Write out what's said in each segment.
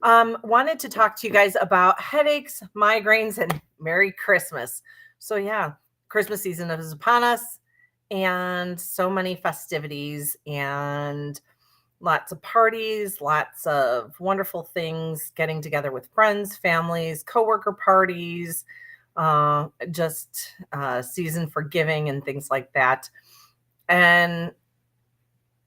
Wanted to talk to you guys about headaches, migraines, and Merry Christmas. So, yeah, Christmas season is upon us, and so many festivities and lots of parties, lots of wonderful things, getting together with friends, families, coworker parties, just season for giving and things like that. And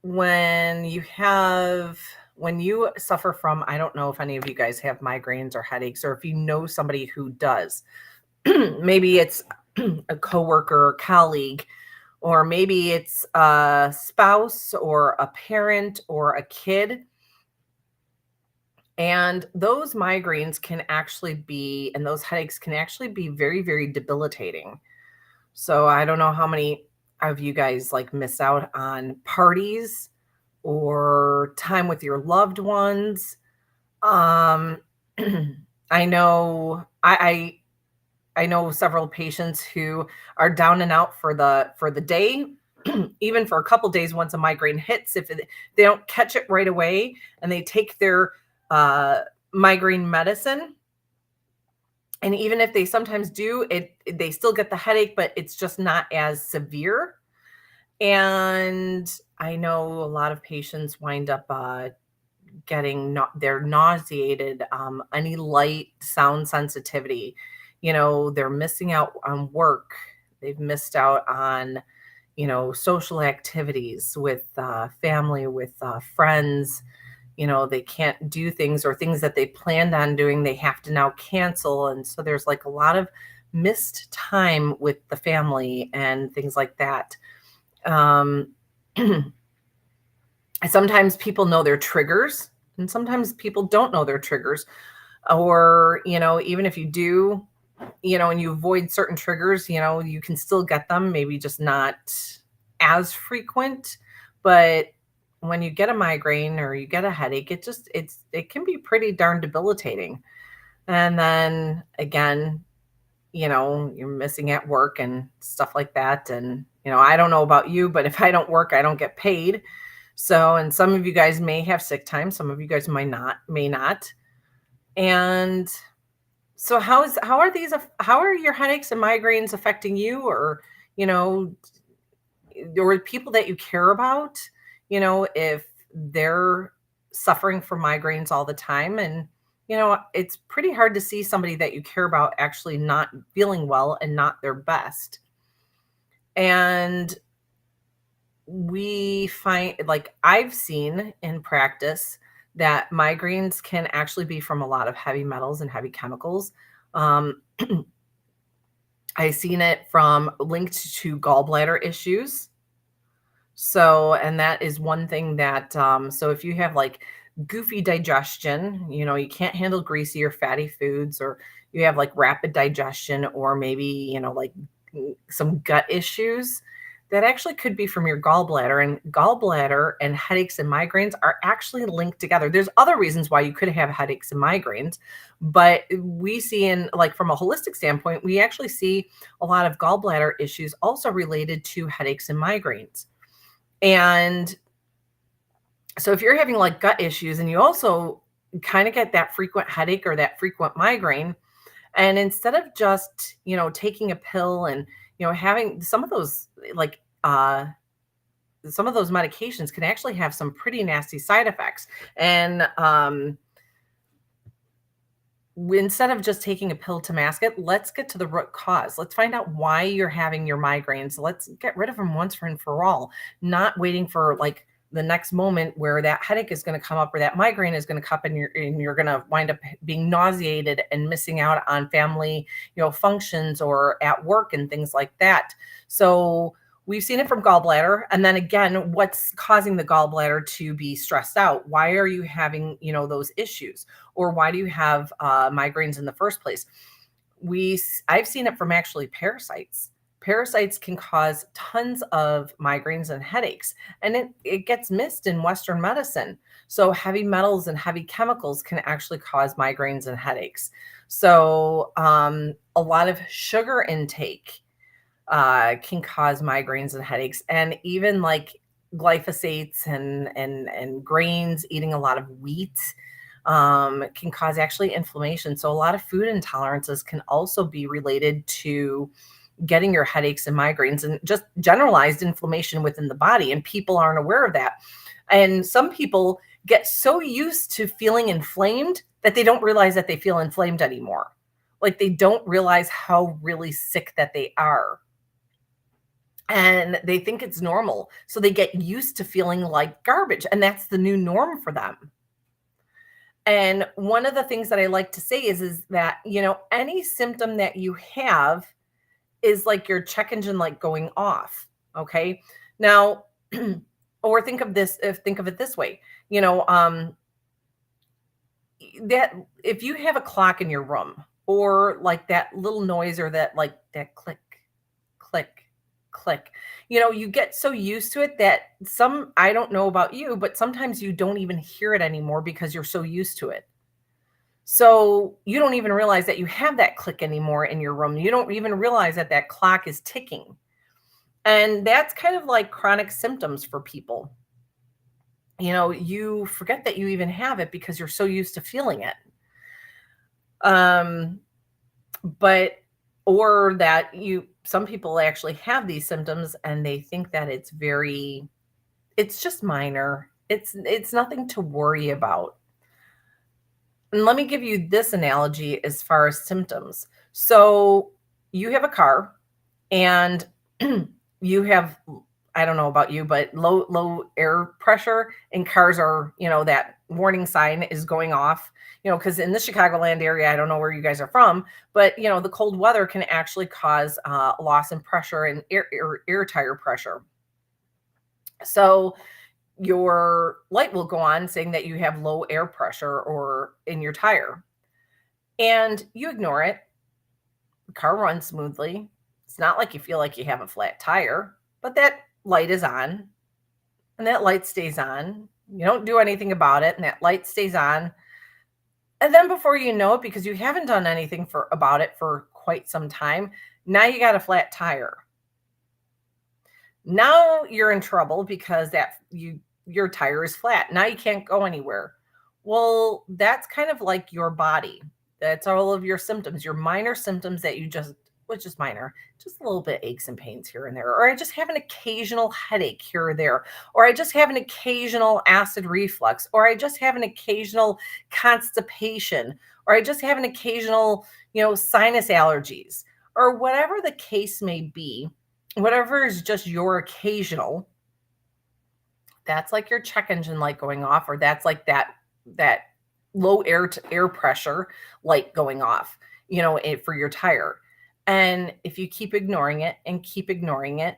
when you have when you suffer from, I don't know if any of you guys have migraines or headaches, or if you know somebody who does. Maybe it's a coworker or colleague, or maybe it's a spouse or a parent or a kid. And those migraines can actually be, and those headaches can actually be very, very debilitating. So I don't know how many of you guys like miss out on parties or time with your loved ones. Um, I know I know several patients who are down and out for the day, even for a couple days once a migraine hits. If they don't catch it right away and they take their uh, migraine medicine, and even if they sometimes do, they still get the headache, but it's just not as severe. And I know a lot of patients wind up getting they're nauseated, any light sound sensitivity. They're missing out on work. They've missed out on, social activities with family, with friends. They can't do things, or things that they planned on doing, they have to now cancel. And so there's like a lot of missed time with the family and things like that. Um, Sometimes people know their triggers, and sometimes people don't know their triggers. Or, even if you do, and you avoid certain triggers, you can still get them, maybe just not as frequent. But when you get a migraine or you get a headache, it can be pretty darn debilitating. And then again, you're missing at work and stuff like that. And, I don't know about you, but if I don't work, I don't get paid. So, and some of you guys may have sick time, some of you guys may not. And so how are your headaches and migraines affecting you, or, you know, or people that you care about, if they're suffering from migraines all the time? And, it's pretty hard to see somebody that you care about actually not feeling well and not their best. And we find, like, I've seen in practice that migraines can actually be from a lot of heavy metals and heavy chemicals. Um, I've seen it from linked to gallbladder issues. So, and that is one thing that, so if you have like goofy digestion, you can't handle greasy or fatty foods, or you have like rapid digestion, or maybe, like some gut issues, that actually could be from your gallbladder. And gallbladder and headaches and migraines are actually linked together. There's other reasons why you could have headaches and migraines, but we see, in like from a holistic standpoint, we actually see a lot of gallbladder issues also related to headaches and migraines. And so if you're having like gut issues and you also kind of get that frequent headache or that frequent migraine, and instead of just, taking a pill and, having some of those, like, some of those medications can actually have some pretty nasty side effects. And instead of just taking a pill to mask it, let's get to the root cause. Let's find out why you're having your migraines. Let's get rid of them once and for all, not waiting for like the next moment where that headache is going to come up, or that migraine is going to come up, and you're going to wind up being nauseated and missing out on family, functions, or at work and things like that. So we've seen it from gallbladder. And then again, what's causing the gallbladder to be stressed out? Why are you having, those issues? Or why do you have migraines in the first place? I've seen it from actually parasites. Parasites can cause tons of migraines and headaches, and it gets missed in Western medicine. So heavy metals and heavy chemicals can actually cause migraines and headaches. So a lot of sugar intake can cause migraines and headaches, and even like glyphosates and grains, eating a lot of wheat, can cause actually inflammation. So a lot of food intolerances can also be related to getting your headaches and migraines and just generalized inflammation within the body. And people aren't aware of that. And some people get so used to feeling inflamed that they don't realize that they feel inflamed anymore. Like they don't realize how really sick that they are. And they think it's normal. So they get used to feeling like garbage. And that's the new norm for them. And one of the things that I like to say is that, any symptom that you have is like your check engine light going off. Okay. Now, or think of it this way, that if you have a clock in your room or like that little noise or that click, click, click, you get so used to it that I don't know about you, but sometimes you don't even hear it anymore because you're so used to it. So you don't even realize that you have that click anymore in your room. You don't even realize that that clock is ticking. And that's kind of like chronic symptoms for people. You forget that you even have it because you're so used to feeling it. Um, but, or that some people actually have these symptoms and they think that it's just minor. It's nothing to worry about. And let me give you this analogy as far as symptoms. So you have a car and you have, I don't know about you, but low air pressure, and cars are, that warning sign is going off, because in the Chicagoland area, I don't know where you guys are from, but the cold weather can actually cause a loss in pressure and air tire pressure. So your light will go on saying that you have low air pressure or in your tire, and you ignore it. The car runs smoothly. It's not like you feel like you have a flat tire, but that light is on and that light stays on. You don't do anything about it and that light stays on. And then before you know it, because you haven't done anything about it for quite some time, now you got a flat tire. Now you're in trouble because your tire is flat. Now you can't go anywhere. Well, that's kind of like your body. That's all of your symptoms, your minor symptoms that which is minor, just a little bit aches and pains here and there. Or I just have an occasional headache here or there. Or I just have an occasional acid reflux. Or I just have an occasional constipation. Or I just have an occasional, sinus allergies. Or whatever the case may be, whatever is just your occasional, that's like your check engine light going off, or that's like that low air pressure light going off, for your tire. And if you keep ignoring it and keep ignoring it,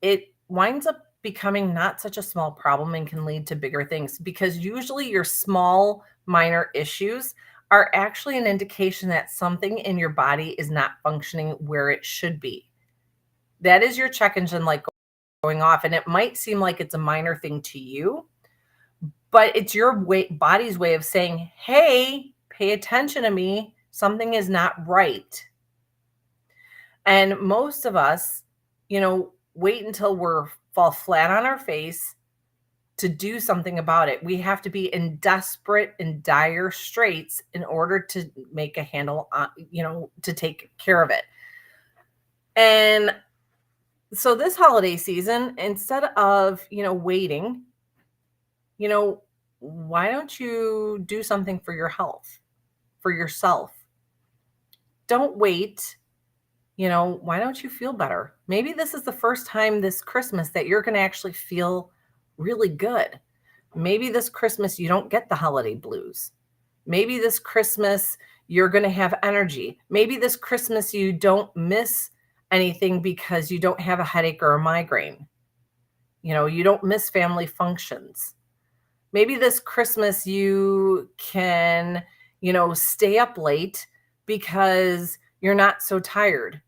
it winds up becoming not such a small problem and can lead to bigger things, because usually your small minor issues are actually an indication that something in your body is not functioning where it should be. That is your check engine light going off. And it might seem like it's a minor thing to you, but it's your body's way of saying, hey, pay attention to me. Something is not right. And most of us, wait until fall flat on our face to do something about it. We have to be in desperate and dire straits in order to make a handle on, to take care of it. And so this holiday season, instead of, waiting, why don't you do something for your health, for yourself? Don't wait. Why don't you feel better? Maybe this is the first time this Christmas that you're going to actually feel really good. Maybe this Christmas you don't get the holiday blues. Maybe this Christmas you're going to have energy. Maybe this Christmas you don't miss anything because you don't have a headache or a migraine. You don't miss family functions. Maybe this Christmas you can, stay up late because you're not so tired.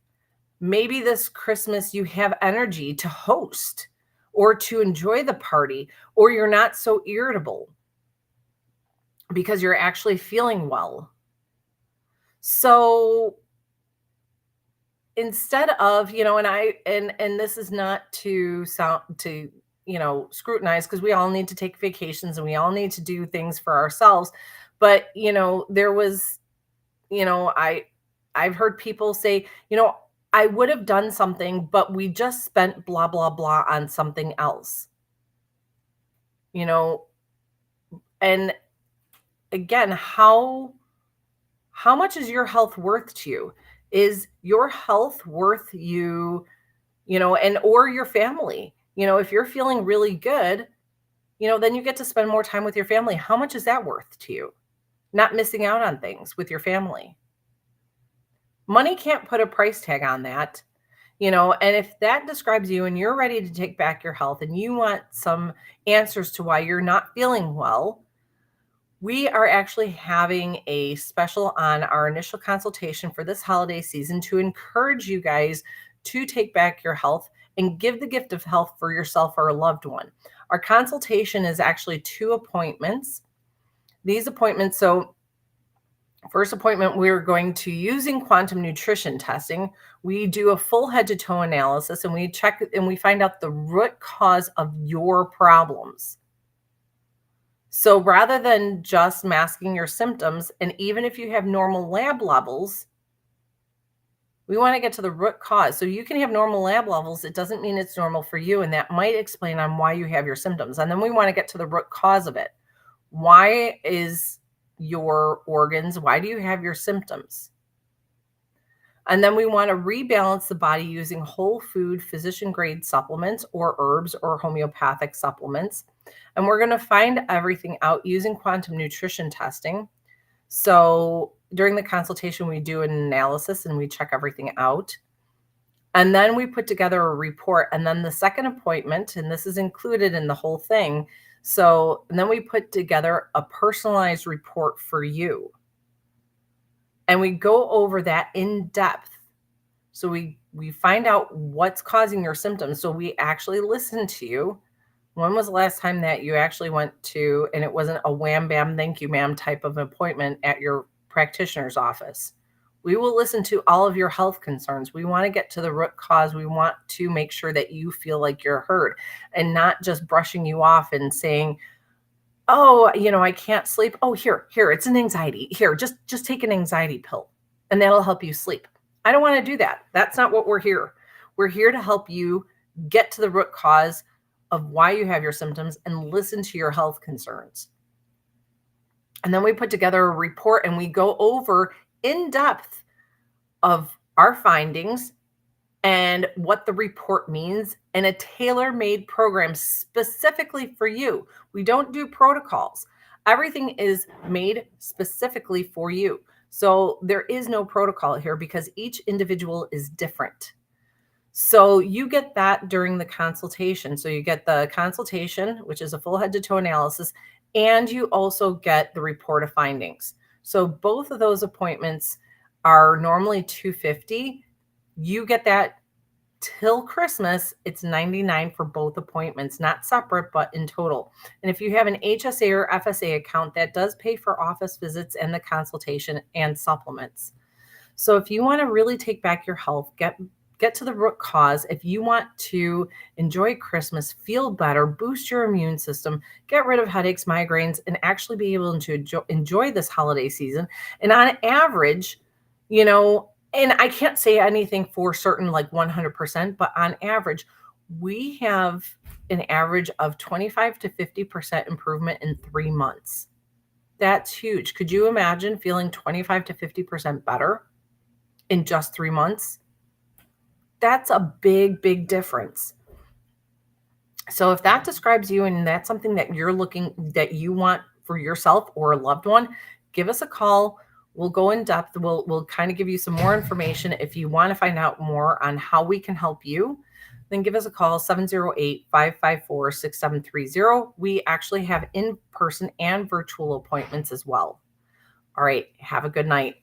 Maybe this Christmas you have energy to host or to enjoy the party, or you're not so irritable because you're actually feeling well. So instead of, and this is not to scrutinized, because we all need to take vacations and we all need to do things for ourselves. But, there was, I've heard people say, I would have done something, but we just spent blah, blah, blah on something else, you know, and again, how much is your health worth to you? Is your health worth you, and or your family? If you're feeling really good, then you get to spend more time with your family. How much is that worth to you? Not missing out on things with your family. Money can't put a price tag on that. And if that describes you and you're ready to take back your health and you want some answers to why you're not feeling well, we are actually having a special on our initial consultation for this holiday season to encourage you guys to take back your health and give the gift of health for yourself or a loved one. Our consultation is actually 2 appointments. These appointments, so first appointment, we're going to using quantum nutrition testing. We do a full head to toe analysis and we check and we find out the root cause of your problems. So rather than just masking your symptoms, and even if you have normal lab levels, we want to get to the root cause. So you can have normal lab levels. It doesn't mean it's normal for you. And that might explain on why you have your symptoms. And then we want to get to the root cause of it. Why is your organs, why do you have your symptoms? And then we want to rebalance the body using whole food, physician grade supplements or herbs or homeopathic supplements. And we're going to find everything out using quantum nutrition testing. So during the consultation, we do an analysis and we check everything out. And then we put together a report. And then the second appointment, and this is included in the whole thing. And then we put together a personalized report for you. And we go over that in depth. So we find out what's causing your symptoms. So we actually listen to you. When was the last time that you actually went to, and it wasn't a wham, bam, thank you, ma'am type of appointment at your practitioner's office? We will listen to all of your health concerns. We want to get to the root cause. We want to make sure that you feel like you're heard and not just brushing you off and saying, oh, I can't sleep. Oh, here, it's an anxiety. Here, just take an anxiety pill and that'll help you sleep. I don't want to do that. That's not what we're here. We're here to help you get to the root cause of why you have your symptoms and listen to your health concerns. And then we put together a report and we go over in depth of our findings and what the report means and a tailor-made program specifically for you. We don't do protocols. Everything is made specifically for you. So there is no protocol here because each individual is different. So you get that during the consultation. So you get the consultation, which is a full head to toe analysis, and you also get the report of findings. So both of those appointments are normally $250. You get that till Christmas. It's $99 for both appointments, not separate, but in total. And if you have an HSA or FSA account, that does pay for office visits and the consultation and supplements. So if you want to really take back your health, get to the root cause. If you want to enjoy Christmas, feel better, boost your immune system, get rid of headaches, migraines, and actually be able to enjoy this holiday season. And on average, and I can't say anything for certain like 100%, but on average, we have an average of 25 to 50% improvement in 3 months. That's huge. Could you imagine feeling 25 to 50% better in just 3 months? That's a big, big difference. So if that describes you and that's something that that you want for yourself or a loved one, give us a call. We'll go in depth. We'll kind of give you some more information. If you want to find out more on how we can help you, then give us a call, 708-554-6730. We actually have in-person and virtual appointments as well. All right. Have a good night.